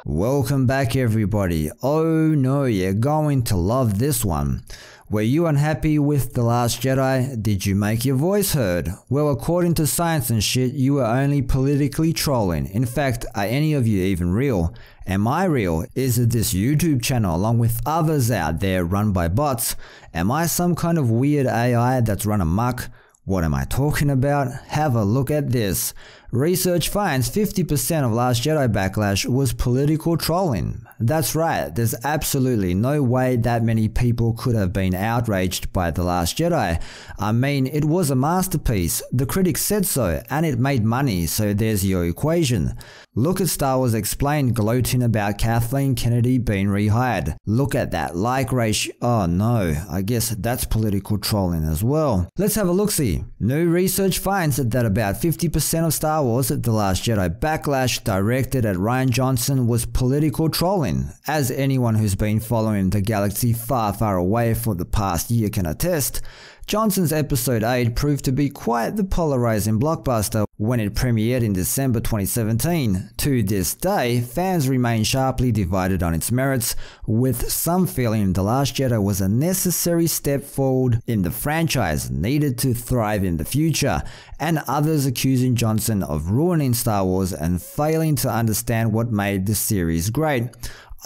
Welcome back everybody. Oh no, you're going to love this one. Were you unhappy with The Last Jedi? Did you make your voice heard? Well, according to science and shit, you were only politically trolling. In fact, are any of you even real? Am I real? Is it this YouTube channel along with others out there run by bots? Am I some kind of weird AI that's run amok? What am I talking about? Have a look at this. Research finds 50% of Last Jedi backlash was political trolling. That's right, there's absolutely no way that many people could have been outraged by The Last Jedi. I mean, it was a masterpiece, the critics said so, and it made money, so there's your equation. Look at Star Wars Explained gloating about Kathleen Kennedy being rehired. Look at that like ratio. Oh no, I guess that's political trolling as well. Let's have a look-see. New research finds that about 50% of Star Wars The Last Jedi backlash directed at Rian Johnson was political trolling. As anyone who's been following the galaxy far away for the past year can attest, Johnson's Episode 8 proved to be quite the polarizing blockbuster when it premiered in December 2017. To this day, fans remain sharply divided on its merits, with some feeling The Last Jedi was a necessary step forward in the franchise needed to thrive in the future, and others accusing Johnson of ruining Star Wars and failing to understand what made the series great.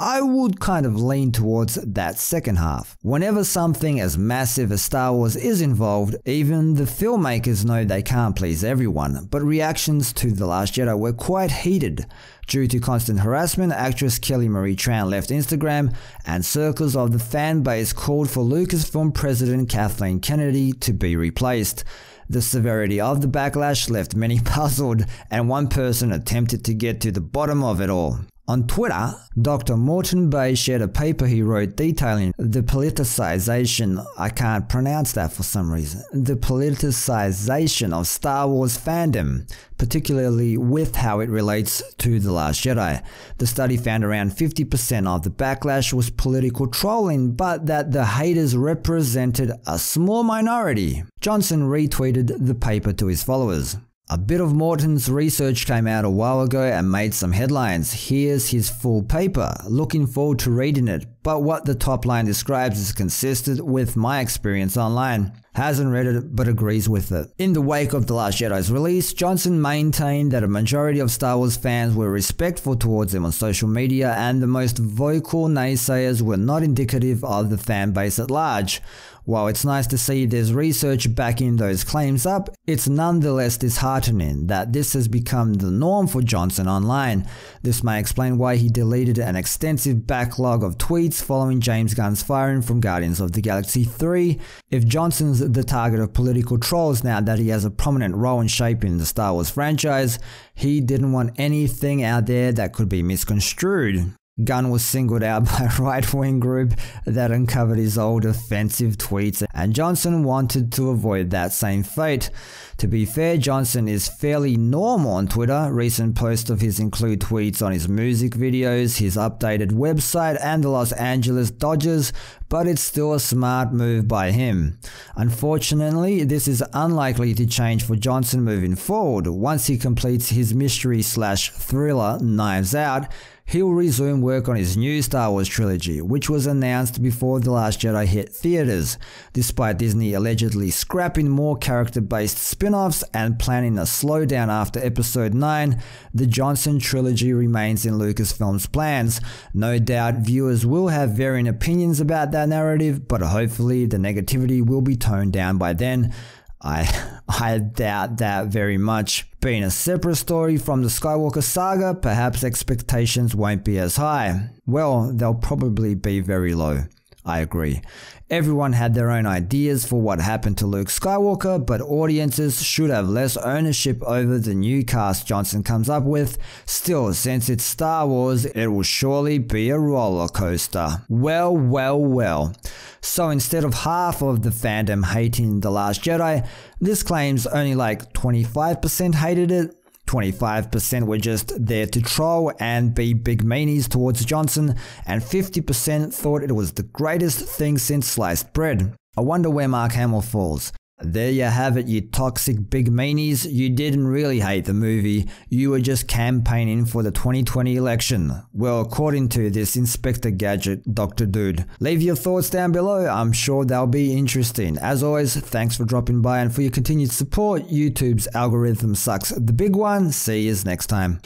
I would kind of lean towards that second half. Whenever something as massive as Star Wars is involved, even the filmmakers know they can't please everyone, but reactions to The Last Jedi were quite heated. Due to constant harassment, actress Kelly Marie Tran left Instagram, and circles of the fan base called for Lucasfilm president Kathleen Kennedy to be replaced. The severity of the backlash left many puzzled, and one person attempted to get to the bottom of it all. On Twitter, Dr. Morton Bay shared a paper he wrote detailing the politicization, I can't pronounce that for some reason, the politicization of Star Wars fandom, particularly with how it relates to The Last Jedi. The study found around 50% of the backlash was political trolling, but that the haters represented a small minority. Johnson retweeted the paper to his followers. A bit of Morton's research came out a while ago and made some headlines. Here's his full paper. Looking forward to reading it, but what the top line describes is consistent with my experience online. Hasn't read it but agrees with it. In the wake of The Last Jedi's release, Johnson maintained that a majority of Star Wars fans were respectful towards him on social media, and the most vocal naysayers were not indicative of the fan base at large. While it's nice to see there's research backing those claims up, it's nonetheless disheartening that this has become the norm for Johnson online. This may explain why he deleted an extensive backlog of tweets following James Gunn's firing from Guardians of the Galaxy 3. If Johnson's the target of political trolls now that he has a prominent role in shaping the Star Wars franchise, he didn't want anything out there that could be misconstrued. Gunn was singled out by a right-wing group that uncovered his old offensive tweets, and Johnson wanted to avoid that same fate. To be fair, Johnson is fairly normal on Twitter. Recent posts of his include tweets on his music videos, his updated website, and the Los Angeles Dodgers, but it's still a smart move by him. Unfortunately, this is unlikely to change for Johnson moving forward. Once he completes his mystery/thriller Knives Out, he'll resume work on his new Star Wars trilogy, which was announced before The Last Jedi hit theaters. Despite Disney allegedly scrapping more character-based spin-offs and planning a slowdown after Episode 9, the Johnson trilogy remains in Lucasfilm's plans. No doubt viewers will have varying opinions about that narrative, but hopefully the negativity will be toned down by then. I doubt that very much. Being a separate story from the Skywalker saga, perhaps expectations won't be as high. Well, they'll probably be very low. I agree. Everyone had their own ideas for what happened to Luke Skywalker, but audiences should have less ownership over the new cast Johnson comes up with. Still, since it's Star Wars, it will surely be a roller coaster. Well. So instead of half of the fandom hating The Last Jedi, this claims only like 25% hated it. 25% were just there to troll and be big meanies towards Johnson, and 50% thought it was the greatest thing since sliced bread. I wonder where Mark Hamill falls. There you have it, you toxic big meanies. You didn't really hate the movie, you were just campaigning for the 2020 election. Well, according to this Inspector Gadget, Dr. Dude. Leave your thoughts down below, I'm sure they'll be interesting. As always, thanks for dropping by and for your continued support. YouTube's algorithm sucks the big one. See yous next time.